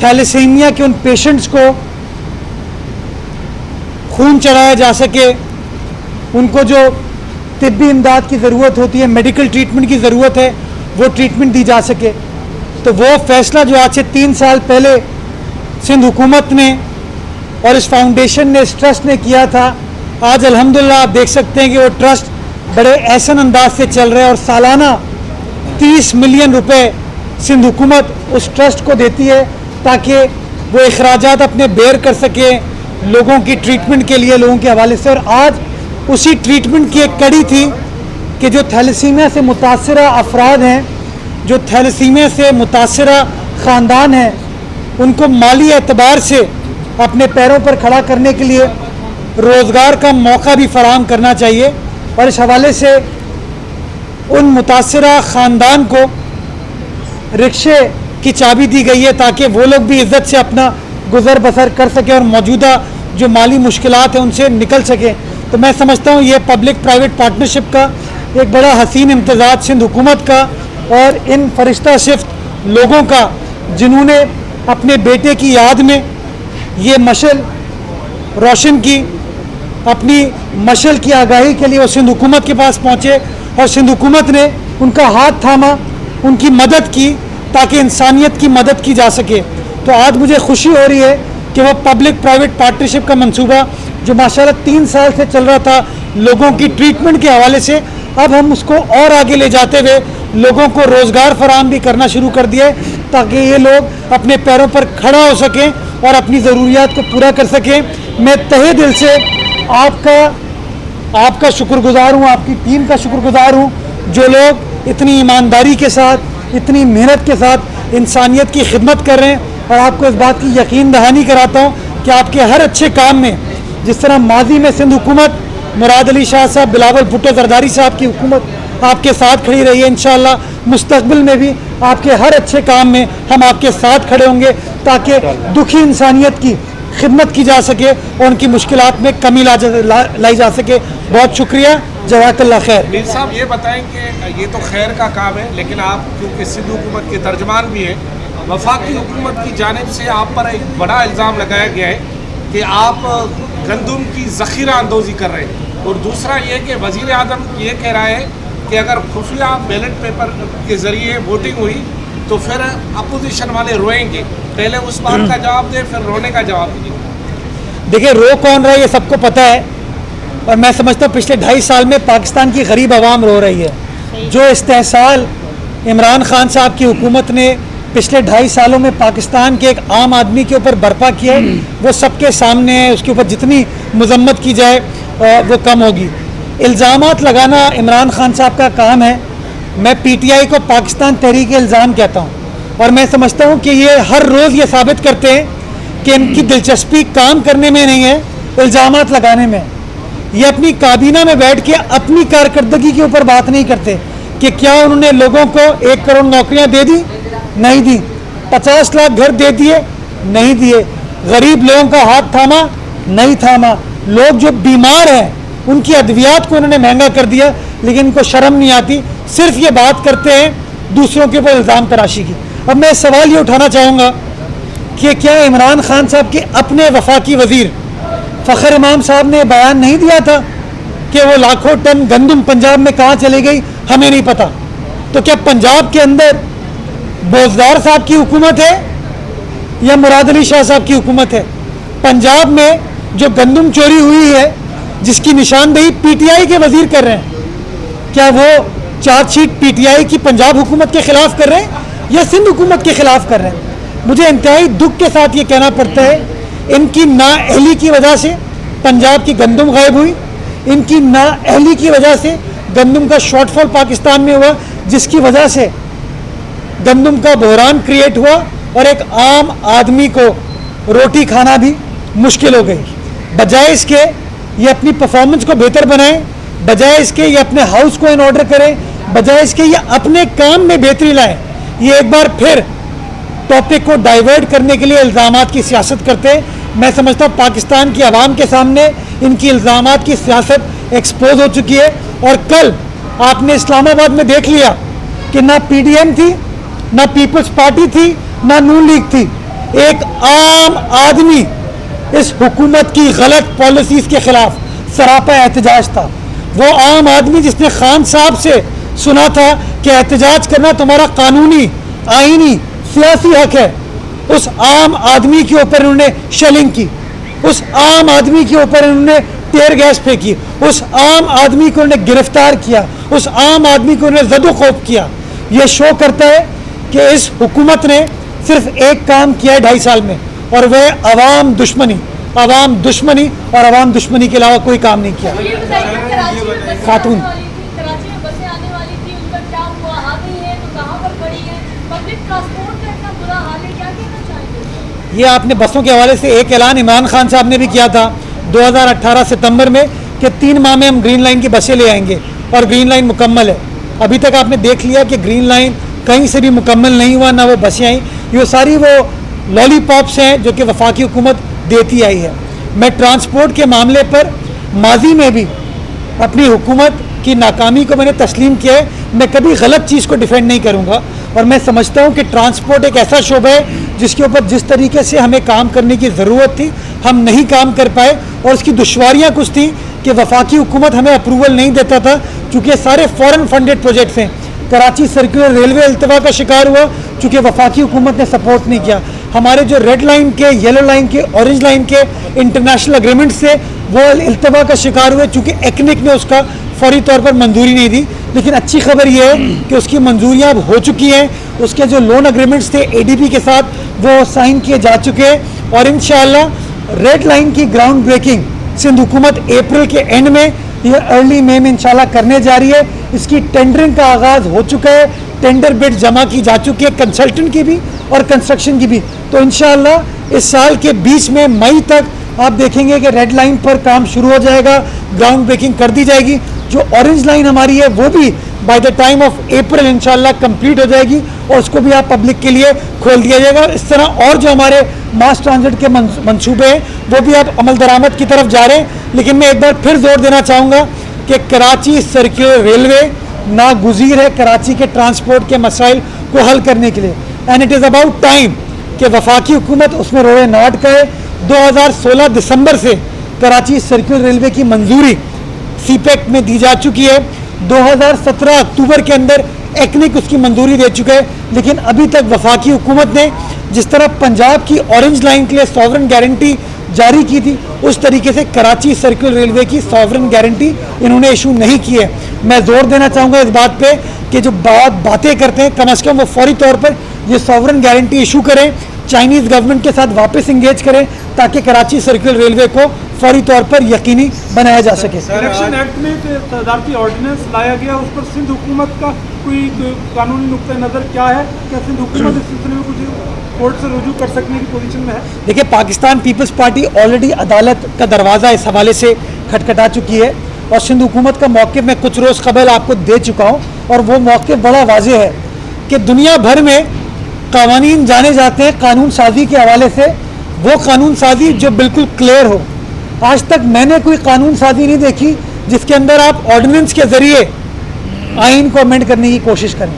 Thalassaemia के उन patients को खून चढ़ाया जा सके, उनको जो तिब्बी इमदाद की ज़रूरत होती है, मेडिकल ट्रीटमेंट की ज़रूरत है, वो ट्रीटमेंट दी जा सके। तो वो फैसला जो आज से 3 साल पहले सिंध हुकूमत ने और इस फाउंडेशन ने, इस ट्रस्ट ने किया था, आज अल्हम्दुलिल्लाह आप देख सकते हैं कि वो ट्रस्ट बड़े एहसन अंदाज से चल रहे हैं और सालाना 30 मिलियन रुपए सिंध हुकूमत उस ट्रस्ट को देती है ताकि वो अखराजात अपने बेयर कर सके लोगों की ट्रीटमेंट के लिए, लोगों के हवाले से। और आज उसी ट्रीटमेंट की एक कड़ी थी कि जो थैलेसीमिया से मुतासरा अफराद हैं, जो थैलेसीमिया से मुतासरा ख़ानदान हैं, उनको माली एतबार से अपने पैरों पर खड़ा करने के लिए रोज़गार का मौका भी फराहम करना चाहिए। और इस हवाले से उन मुतासरा ख़ानदान को रिक्शे की चाबी दी गई है ताकि वो लोग भी इज़्ज़त से अपना गुज़र बसर कर सकें और मौजूदा जो माली मुश्किलात हैं उनसे निकल सकें। तो मैं समझता हूँ ये पब्लिक प्राइवेट पार्टनरशिप का एक बड़ा हसीन इम्तज़ाज सिंध हुकूमत का और इन फरिश्ता शिफ्ट लोगों का, जिन्होंने अपने बेटे की याद में ये मशल रोशन की, अपनी मशल की आगाही के लिए वो सिंध हुकूमत के पास पहुँचे और सिंध हुकूमत ने उनका हाथ थामा, उनकी मदद की ताकि इंसानियत की मदद की जा सके। तो आज मुझे खुशी हो रही है कि वो पब्लिक प्राइवेट पार्टनरशिप का मंसूबा जो माशाल्लाह 3 साल से चल रहा था लोगों की ट्रीटमेंट के हवाले से, अब हम उसको और आगे ले जाते हुए लोगों को रोज़गार फराहम भी करना शुरू कर दिया ताकि ये लोग अपने पैरों पर खड़ा हो सकें और अपनी ज़रूरियात को पूरा कर सकें। मैं तहे दिल से आपका शुक्रगुजार हूँ, आपकी टीम का शुक्रगुजार हूँ, जो लोग इतनी ईमानदारी के साथ, इतनी मेहनत के साथ इंसानियत की खिदमत कर रहे हैं। और आपको इस बात की यकीन दहानी कराता हूँ कि आपके हर अच्छे काम में, जिस तरह माजी में सिंध हुकूमत मुराद अली शाह साहब, बिलावल भुट्टो जरदारी साहब की हुकूमत आपके साथ खड़ी रही है, इंशाअल्लाह मुस्तकबिल में भी आपके हर अच्छे काम में हम आपके साथ खड़े होंगे ताकि दुखी इंसानियत की खिदमत की जा सके और उनकी मुश्किलात में कमी लाई जा सके। बहुत शुक्रिया, जज़ाकल्लाह खैर। मीर साहब ये बताएं कि ये तो खैर का काम है, लेकिन आप क्योंकि सिंध हुकूमत के तर्जमान भी हैं, वफाकी हुकूमत की जानिब से आप पर एक बड़ा इल्ज़ाम लगाया गया है कि आप गंदम की ज़ख़ीरा अंदोज़ी कर रहे हैं, और दूसरा ये कि वज़ीर आज़म ये कह रहा है कि अगर खुफिया बैलेट पेपर के ज़रिए वोटिंग हुई तो फिर अपोजिशन वाले रोएंगे। पहले उस बात का जवाब दें, फिर रोने का जवाब दीजिए। देखिए, रो कौन रहा है ये सबको पता है, और मैं समझता हूँ पिछले 2.5 साल में पाकिस्तान की गरीब आवाम रो रही है। जो इस्तेहसाल इमरान खान साहब की हुकूमत ने पिछले 2.5 सालों में पाकिस्तान के एक आम आदमी के ऊपर बर्पा किया है, वो सबके सामने है। उसके ऊपर जितनी मजम्मत की जाए वो कम होगी। इल्ज़ामात लगाना इमरान खान साहब का काम है। मैं PTI को पाकिस्तान तहरीक इल्ज़ाम कहता हूँ, और मैं समझता हूँ कि ये हर रोज़ ये साबित करते हैं कि इनकी दिलचस्पी काम करने में नहीं है, इल्ज़ामात लगाने में। ये अपनी काबीना में बैठ के अपनी कारकर्दगी के ऊपर बात नहीं करते कि क्या उन्होंने लोगों को 1 करोड़ नौकरियाँ दे दी, नहीं दी। 50 लाख घर दे दिए, नहीं दिए। गरीब लोगों का हाथ थामा, नहीं थामा। लोग जो बीमार हैं उनकी अद्वियात को उन्होंने महंगा कर दिया, लेकिन इनको शर्म नहीं आती, सिर्फ ये बात करते हैं दूसरों के ऊपर इल्ज़ाम तराशी की। अब मैं सवाल ये उठाना चाहूँगा कि क्या इमरान खान साहब के अपने वफाकी वज़ीर फ़खर इमाम साहब ने बयान नहीं दिया था कि वो लाखों टन गंदम पंजाब में कहाँ चली गई, हमें नहीं पता? तो क्या पंजाब के अंदर बोजदार साहब की हुकूमत है या मुराद अली शाह साहब की हुकूमत है? पंजाब में जो गंदम चोरी हुई है, जिसकी निशानदेही PTI के वजीर कर रहे हैं, क्या वो चार्जशीट PTI की पंजाब हुकूमत के खिलाफ कर रहे हैं या सिंध हुकूमत के खिलाफ कर रहे हैं? मुझे इंतहाई दुख के साथ ये कहना पड़ता है, इनकी नाअहली की वजह से पंजाब की गंदम गायब हुई, इनकी नाअहली की वजह से गंदम का शॉर्टफॉल पाकिस्तान में हुआ, जिसकी वजह से गंदम का बहरान क्रिएट हुआ और एक आम आदमी को रोटी खाना भी मुश्किल हो गई। बजाय इसके ये अपनी परफॉर्मेंस को बेहतर बनाएं, बजाय इसके ये अपने हाउस को इन ऑर्डर करें, बजाय इसके ये अपने काम में बेहतरी लाएं, ये एक बार फिर टॉपिक को डाइवर्ट करने के लिए इल्ज़ामात की सियासत करते हैं। मैं समझता हूँ पाकिस्तान की आवाम के सामने इनकी इल्ज़ामात की सियासत एक्सपोज हो चुकी है। और कल आपने इस्लामाबाद में देख लिया कि ना PDM थी, ना पीपल्स पार्टी थी, ना नून लीग थी। एक आम आदमी इस हुकूमत की गलत पॉलिसीज़ के खिलाफ सरापा एहतजाज था। वो आम आदमी जिसने खान साहब से सुना था कि एहतजाज करना तुम्हारा कानूनी, आईनी, सियासी हक है, उस आम आदमी के ऊपर इन्होंने शेलिंग की, उस आम आदमी के ऊपर इन्होंने टेयर गैस फेंकी, उस आम आदमी को उन्होंने गिरफ्तार किया, उस आम आदमी को उन्होंने ज़दोखौफ किया। ये शो करता है कि इस हुकूमत ने सिर्फ एक काम किया है 2.5 साल में, और वह अवाम दुश्मनी, अवाम दुश्मनी और अवाम दुश्मनी के अलावा कोई काम नहीं किया। खातून कराची में बसें आने वाली थी, उनका क्या हुआ? आ गई है तो कहाँ पर खड़ी है? पब्लिक ट्रांसपोर्ट का इतना बुरा हाल है, क्या कहना चाहेंगे? ये आपने बसों के हवाले से एक ऐलान इमरान खान साहब ने भी किया था 2018 सितंबर में कि 3 माह में हम ग्रीन लाइन की बसें ले आएंगे, और ग्रीन लाइन मुकम्मल है। अभी तक आपने देख लिया कि ग्रीन लाइन कहीं से भी मुकम्मल नहीं हुआ, ना वो बसें आई। ये सारी वो लॉलीपॉप्स हैं जो कि वफाकी हुकूमत देती आई है। मैं ट्रांसपोर्ट के मामले पर माजी में भी अपनी हुकूमत की नाकामी को मैंने तस्लीम किया है। मैं कभी गलत चीज़ को डिफेंड नहीं करूँगा, और मैं समझता हूँ कि ट्रांसपोर्ट एक ऐसा शोबा है जिसके ऊपर जिस तरीके से हमें काम करने की ज़रूरत थी हम नहीं काम कर पाए, और उसकी दुश्वारियाँ कुछ थी कि वफाकी हुकूमत हमें अप्रूवल नहीं देता था, चूँकि सारे फॉरेन फंडेड प्रोजेक्ट्स हैं। कराची सर्कुलर रेलवे अल्तवा का शिकार हुआ चूँकि वफाकी हुकूमत ने सपोर्ट नहीं किया। हमारे जो रेड लाइन के, येलो लाइन के, ऑरेंज लाइन के इंटरनेशनल एग्रीमेंट से वो अल्तवा का शिकार हुए चूँकि एक्निक ने उसका फौरी तौर पर मंजूरी नहीं दी। लेकिन अच्छी खबर ये है कि उसकी मंजूरियाँ अब हो चुकी हैं, उसके जो लोन एग्रीमेंट्स थे ADB के साथ वो साइन किए जा चुके हैं, और इंशाल्लाह रेड लाइन की ग्राउंड ब्रेकिंग सिंध हुकूमत अप्रैल के एंड में या अर्ली मई में इंशाल्लाह करने जा रही है। इसकी टेंडरिंग का आगाज़ हो चुका है, टेंडर बिड जमा की जा चुकी है, कंसल्टेंट की भी और कंस्ट्रक्शन की भी। तो इंशाल्लाह इस साल के बीच में मई तक आप देखेंगे कि रेड लाइन पर काम शुरू हो जाएगा, ग्राउंड ब्रेकिंग कर दी जाएगी। जो ऑरेंज लाइन हमारी है वो भी by the time of April इंशाल्लाह कंप्लीट हो जाएगी, और उसको भी आप पब्लिक के लिए खोल दिया जाएगा। इस तरह और जो हमारे मास ट्रांजिट के मंसूबे हैं वो भी अब अमल दरामद की तरफ जा रहे हैं। लेकिन मैं एक बार फिर जोर देना चाहूँगा कि कराची सर्कुलर रेलवे नागुज़ीर है कराची के ट्रांसपोर्ट के मसाइल को हल करने के लिए, and it is about time कि वफाकी हुकूमत उसमें रोए नाट करे। 2016 दिसंबर से कराची सर्कुलर रेलवे की मंजूरी CPEC में दी जा चुकी है। 2017 अक्टूबर के अंदर एक्निक उसकी मंजूरी दे चुका है, लेकिन अभी तक वफाकी हुकूमत ने जिस तरह पंजाब की ऑरेंज लाइन के लिए सॉवरन गारंटी जारी की थी, उस तरीके से कराची सर्कुलर रेलवे की सॉवरन गारंटी इन्होंने इशू नहीं की है। मैं जोर देना चाहूँगा इस बात पे कि जो बातें करते हैं कम से कम वो फौरी तौर पर ये सॉवरन गारंटी इशू करें, चाइनीज़ गवर्नमेंट के साथ वापस इंगेज करें, ताकि कराची सर्कुलर रेलवे को फौरी तौर पर यकीनी बनाया जा सके। इलेक्शन एक्ट में सदारती ऑर्डिनेंस लाया गया, उस पर सिंध हुकूमत का कोई कानूनी नुक्ता नज़र क्या है? क्या सिंध हुकूमत इस सिलसिले में कुछ कोर्ट से रुजू कर सकने की पोजीशन में है? देखिए, पाकिस्तान पीपल्स पार्टी ऑलरेडी अदालत का दरवाज़ा इस हवाले से खटखटा चुकी है, और सिंध हुकूमत का मौक़िफ़ मैं कुछ रोज़ कबल आपको दे चुका हूँ, और वो मौक़िफ़ बड़ा वाज़ेह है कि दुनिया भर में कानून जाने जाते हैं कानून साजी के हवाले से, वो कानून साजी जो बिल्कुल क्लियर हो। आज तक मैंने कोई कानून साजी नहीं देखी जिसके अंदर आप ऑर्डिनेंस के ज़रिए आइन को अमेंड करने की कोशिश करें।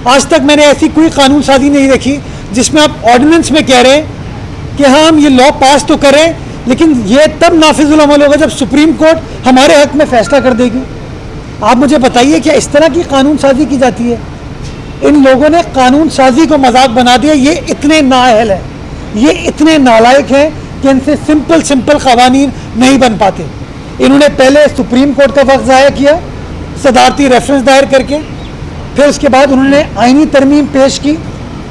आज तक मैंने ऐसी कोई कानून साजी नहीं देखी जिसमें आप ऑर्डिनेंस में कह रहे हैं कि हाँ हम ये लॉ पास तो करें, लेकिन ये तब नाफिजुल अमल होगा जब सुप्रीम कोर्ट हमारे हक में फैसला कर देगी। आप मुझे बताइए क्या इस तरह की कानून साजी की जाती है? इन लोगों ने कानून साजी को मजाक बना दिया। ये इतने नाअहल हैं, ये इतने नालायक हैं कि इनसे सिंपल कवानीन नहीं बन पाते। इन्होंने पहले सुप्रीम कोर्ट का वक्त ज़ाया किया सदारती रेफरेंस दायर करके, फिर उसके बाद उन्होंने आइनी तरमीम पेश की,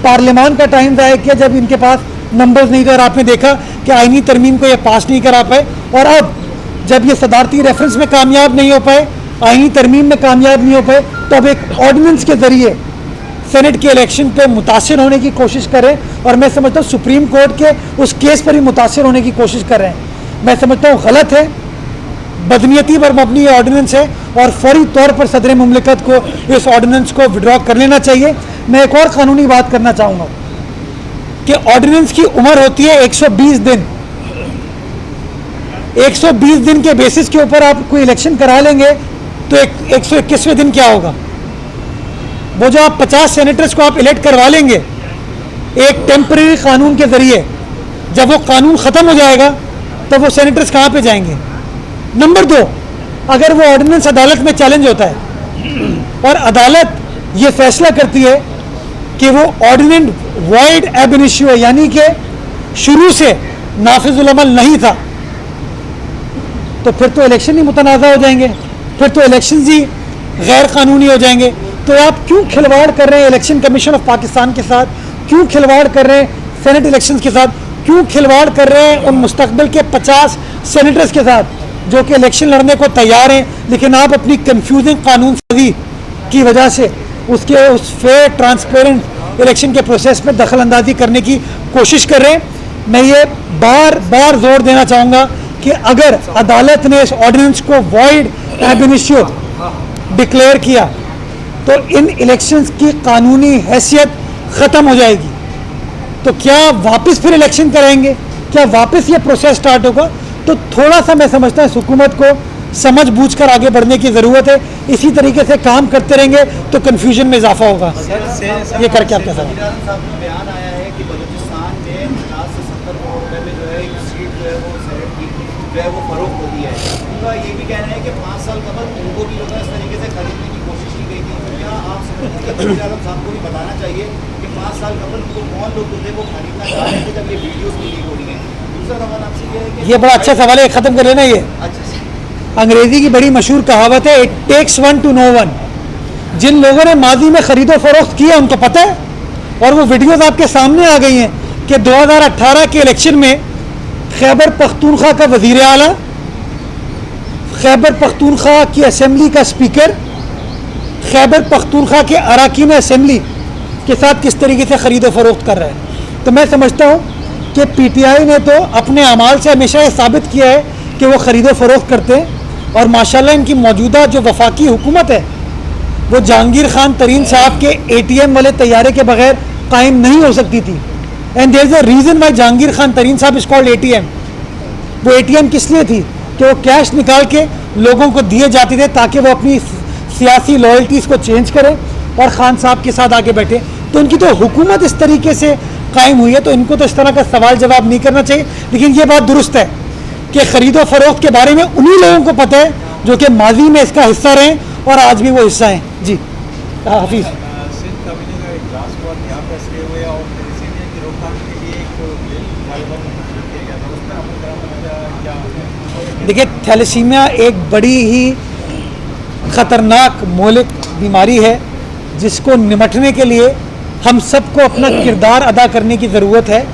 पार्लियामान का टाइम ज़ाया किया जब इनके पास नंबर्स नहीं थे, और आपने देखा कि आइनी तरमीम को ये पास नहीं करा पाए। और अब जब ये सदारती रेफरेंस में कामयाब नहीं हो पाए, आइनी तरमीम में कामयाब नहीं हो पाए, तो अब एक ऑर्डिनेंस के ज़रिए सेनेट के इलेक्शन पे मुतासिर होने की कोशिश करें, और मैं समझता हूँ सुप्रीम कोर्ट के उस केस पर ही मुतासिर होने की कोशिश कर रहे हैं। मैं समझता हूँ गलत है, बदनीयती पर मबनी ये ऑर्डिनेंस है, और फौरी तौर पर सदर मुमलिकत को इस ऑर्डिनेंस को विड्रॉ कर लेना चाहिए। मैं एक और कानूनी बात करना चाहूँगा कि ऑर्डिनेंस की उम्र होती है 120 दिन। 120 दिन के बेसिस के ऊपर आप कोई इलेक्शन करा लेंगे तो 121वें दिन क्या होगा? वो जो आप 50 सेनेटर्स को आप इलेक्ट करवा लेंगे एक टेम्परेरी कानून के ज़रिए जब वो कानून ख़त्म हो जाएगा तब वो सेनेटर्स कहाँ पे जाएंगे। नंबर 2, अगर वो ऑर्डिनेंस अदालत में चैलेंज होता है और अदालत ये फैसला करती है कि वो ऑर्डिनेंस वॉइड एब इनिशियो है, यानी कि शुरू से नाफिजुल अमल नहीं था, तो फिर तो इलेक्शन ही मुतनाज़ा हो जाएंगे, फिर तो इलेक्शन ही गैर कानूनी हो जाएंगे। तो आप क्यों खिलवाड़ कर रहे हैं इलेक्शन कमीशन ऑफ पाकिस्तान के साथ, क्यों खिलवाड़ कर रहे हैं सेनेट इलेक्शन के साथ, क्यों खिलवाड़ कर रहे हैं उन मुस्तकबिल के 50 सेनेटर्स के साथ जो कि इलेक्शन लड़ने को तैयार हैं, लेकिन आप अपनी कंफ्यूजिंग कानून साजी की वजह से उसके उस फेयर ट्रांसपेरेंट इलेक्शन के प्रोसेस में दखल अंदाजी करने की कोशिश कर रहे हैं। मैं ये बार बार जोर देना चाहूँगा कि अगर अदालत ने इस ऑर्डिनेंस को वॉइड एब इनिशियो डिक्लेयर किया तो इन इलेक्शंस की कानूनी हैसियत ख़त्म हो जाएगी। तो क्या वापस फिर इलेक्शन कराएंगे, क्या वापस ये प्रोसेस स्टार्ट होगा? तो थोड़ा सा मैं समझता हूँ हुकूमत को समझ बूझ कर आगे बढ़ने की ज़रूरत है। इसी तरीके से काम करते रहेंगे तो कन्फ्यूजन में इजाफा होगा। ये करके आपका सवाल बयान आया है कि बलूचिस्तान में 50 से 70 करोड़ रुपए में जो है एक सीट जो है वो सेनेट की जो है वो फरोख्त होती है। उनका ये भी कहना है कि 5 साल कबल उनको भी जो है इस तरीके से खरीदने की कोशिश की गई थी। तो क्या आप समझते हैं वज़ीर आज़म साहब को भी बताना चाहिए कि 5 साल कबल उनको कौन लोग थे वो खरीदना चाह रहे थे जब ये वीडियोज़ भी लीक हो रही हैं? दूसरा सवाल आपसे ये है कि ये बड़ा अच्छा सवाल है, ख़त्म कर लेना। ये अंग्रेजी की बड़ी मशहूर कहावत है, it takes one to know one. जिन लोगों ने माजी में खरीदो फरोख्त किया उनको पता है, और वो वीडियोस आपके सामने आ गई हैं कि 2018 के इलेक्शन में खैबर पख्तूनख्वा का वज़ीर आला, खैबर पख्तूनख्वा की असेंबली का स्पीकर, खैबर पख्तूनख्वा के अरकान असेंबली के साथ किस तरीके से ख़रीदो फरोख्त कर रहा है। तो मैं समझता हूँ कि PTI ने तो अपने अमाल से हमेशा ये साबित किया है कि वो ख़रीदो फरोख्त करते हैं, और माशाल्लाह इनकी मौजूदा जो वफाकी हुकूमत है वो जहांगीर खान तरीन साहब के ATM वाले तैयारे के बगैर कायम नहीं हो सकती थी। And there is a reason why Jahangir Khan Tareen साहब इज़ कॉल्ड ATM। वो ATM किस लिए थी कि वो कैश निकाल के लोगों को दिए जाते थे ताकि वो अपनी सियासी लॉयल्टीज़ को चेंज करें और खान साहब के साथ आगे बैठे। तो इनकी तो हुकूमत इस तरीके से कायम हुई है, तो इनको तो इस तरह का सवाल जवाब नहीं करना चाहिए। लेकिन ये बात दुरुस्त है कि ख़रीदो फरोख्त के बारे में उन्हीं लोगों को पता है जो कि माजी में इसका हिस्सा रहे और आज भी वो हिस्सा हैं। जी हाफिज़। सिंध कमेटी का एक ड्राफ्ट स्क्वाड यहाँ पे इसलिए हुए और थैलेसीमिया की रोकथाम के लिए एक बिल तालिबान में मंजूर किया गया था, उसमें अमल कराना क्या? देखिए, थैलेसीमिया एक बड़ी ही ख़तरनाक मौलिक बीमारी है जिसको निमटने के लिए हम सबको अपना किरदार अदा करने की ज़रूरत है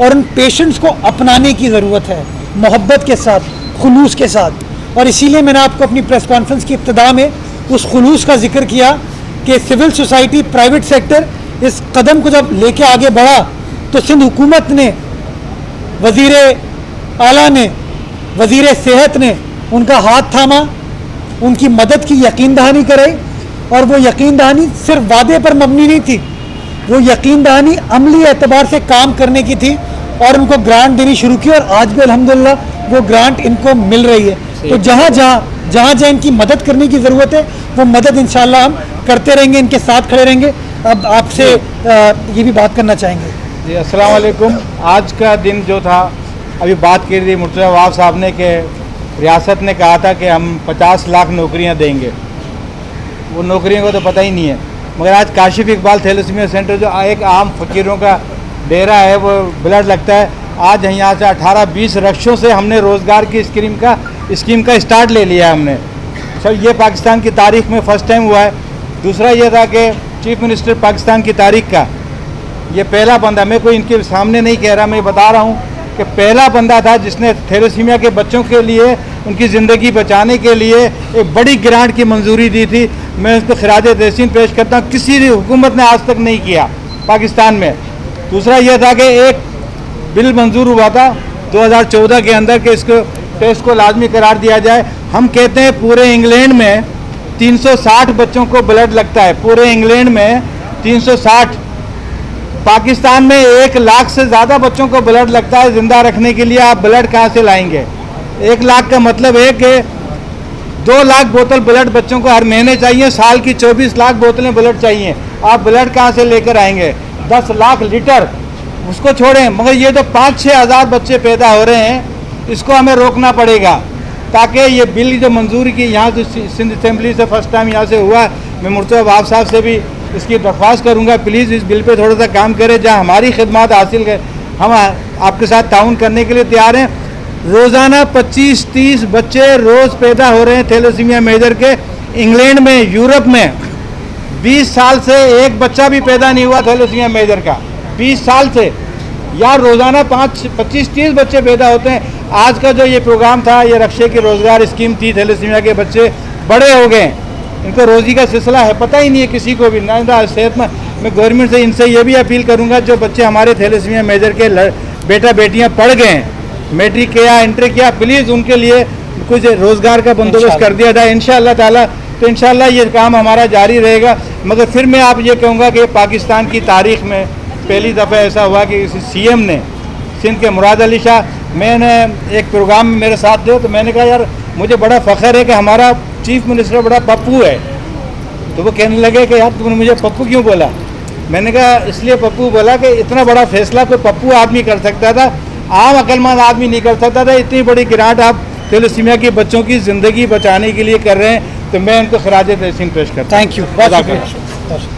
और उन पेशेंट्स को अपनाने की ज़रूरत है, मोहब्बत के साथ, खुलूस के साथ। और इसीलिए मैंने आपको अपनी प्रेस कॉन्फ्रेंस की इब्तिदा में उस खुलूस का जिक्र किया कि सिविल सोसाइटी, प्राइवेट सेक्टर इस कदम को जब लेके आगे बढ़ा तो सिंध हुकूमत ने, वज़ीर आला ने, वज़ीर सेहत ने उनका हाथ थामा, उनकी मदद की यकीन दहानी कराई। और वो यकीन दहानी सिर्फ वादे पर मबनी नहीं थी, वो यकीन दहानी अमली एतबार से काम करने की थी और उनको ग्रांट देनी शुरू की, और आज भी अल्हम्दुलिल्लाह वो ग्रांट इनको मिल रही है। तो जहाँ जहाँ इनकी मदद करने की ज़रूरत है वो मदद इंशाअल्लाह हम करते रहेंगे, इनके साथ खड़े रहेंगे। अब आपसे ये भी बात करना चाहेंगे। जी अस्सलाम वालेकुम। आज का दिन जो था, अभी बात की थी मुर्तज़ा नवाब साहब ने कि रियासत ने कहा था कि हम 50 लाख नौकरियां देंगे, वो नौकरियों को तो पता ही नहीं है। मगर आज काशिफ इकबाल थैलेसीमिया सेंटर जो एक आम फ़कीरों का डेरा है, वो ब्लड लगता है। आज यहाँ से 18-20 रक्षों से हमने रोज़गार की स्कीम का स्टार्ट ले लिया हमने। सर ये पाकिस्तान की तारीख़ में फ़र्स्ट टाइम हुआ है। दूसरा ये था कि चीफ़ मिनिस्टर पाकिस्तान की तारीख़ का ये पहला बंदा, मैं कोई इनके सामने नहीं कह रहा, मैं बता रहा हूँ कि पहला बंदा था जिसने थैलेसीमिया के बच्चों के लिए, उनकी ज़िंदगी बचाने के लिए एक बड़ी ग्रांट की मंजूरी दी थी। मैं उसको खिराज तहसीन पेश करता हूँ, किसी हुकूमत ने आज तक नहीं किया पाकिस्तान में। दूसरा यह था कि एक बिल मंजूर हुआ था 2014 के अंदर कि इसको टेस्ट को लाजमी करार दिया जाए। हम कहते हैं पूरे इंग्लैंड में 360 बच्चों को ब्लड लगता है, पूरे इंग्लैंड में 360। पाकिस्तान में 1 लाख से ज़्यादा बच्चों को ब्लड लगता है ज़िंदा रखने के लिए। आप ब्लड कहाँ से लाएंगे? 1 लाख का मतलब है कि 2 लाख बोतल ब्लड बच्चों को हर महीने चाहिए, साल की 24 लाख बोतलें ब्लड चाहिए। आप ब्लड कहाँ से लेकर आएंगे? 10 लाख लीटर उसको छोड़ें, मगर ये जो 5-6 हज़ार बच्चे पैदा हो रहे हैं, इसको हमें रोकना पड़ेगा, ताकि ये बिल जो मंजूरी की यहाँ से सिंध असेंबली से फर्स्ट टाइम यहाँ से हुआ। मैं मुर्तज़ा वाफ साहब से भी इसकी दरख्वास्त करूँगा, प्लीज़ इस बिल पे थोड़ा सा काम करें, जहाँ हमारी खिदमत हासिल है हम आपके साथ ताउन करने के लिए तैयार हैं। रोज़ाना 25-30 बच्चे रोज़ पैदा हो रहे हैं थैलेसीमिया मेजर के। इंग्लैंड में, यूरोप में 20 साल से एक बच्चा भी पैदा नहीं हुआ थैलेसीमिया मेजर का, 20 साल से। यार रोज़ाना 25-30 बच्चे पैदा होते हैं। आज का जो ये प्रोग्राम था, ये रक्षे की रोज़गार स्कीम थी, थैलेसीमिया के बच्चे बड़े हो गए, इनको रोज़ी का सिलसिला है, पता ही नहीं है किसी को भी ना सेहत में। मैं गवर्नमेंट से इनसे ये भी अपील करूँगा, जो बच्चे हमारे थैलेसीमिया मेजर के बेटा बेटियाँ पढ़ गए हैं, मैट्रिक किया, इंटर किया, प्लीज़ उनके लिए कुछ रोज़गार का बंदोबस्त कर दिया जाए इंशाअल्लाह ताला। तो इंशाअल्लाह ये काम हमारा जारी रहेगा। मगर फिर मैं आप ये कहूँगा कि पाकिस्तान की तारीख़ में पहली दफ़ा ऐसा हुआ कि CM ने, सिंध के मुराद अली शाह, मैंने एक प्रोग्राम में मेरे साथ थे, तो मैंने कहा यार मुझे बड़ा फ़ख्र है कि हमारा चीफ मिनिस्टर बड़ा पप्पू है। तो वो कहने लगे कि यार तुमने मुझे पप्पू क्यों बोला? मैंने कहा इसलिए पप्पू बोला कि इतना बड़ा फैसला कोई पप्पू आदमी कर सकता था, आम अक्लमंद आदमी नहीं कर सकता था। इतनी बड़ी गिराट आप थैलेसीमिया के बच्चों की ज़िंदगी बचाने के लिए कर रहे हैं, तो मैं उनको खराज तहसीन पेश करता हूँ। थैंक यू, बहुत शुक्रिया।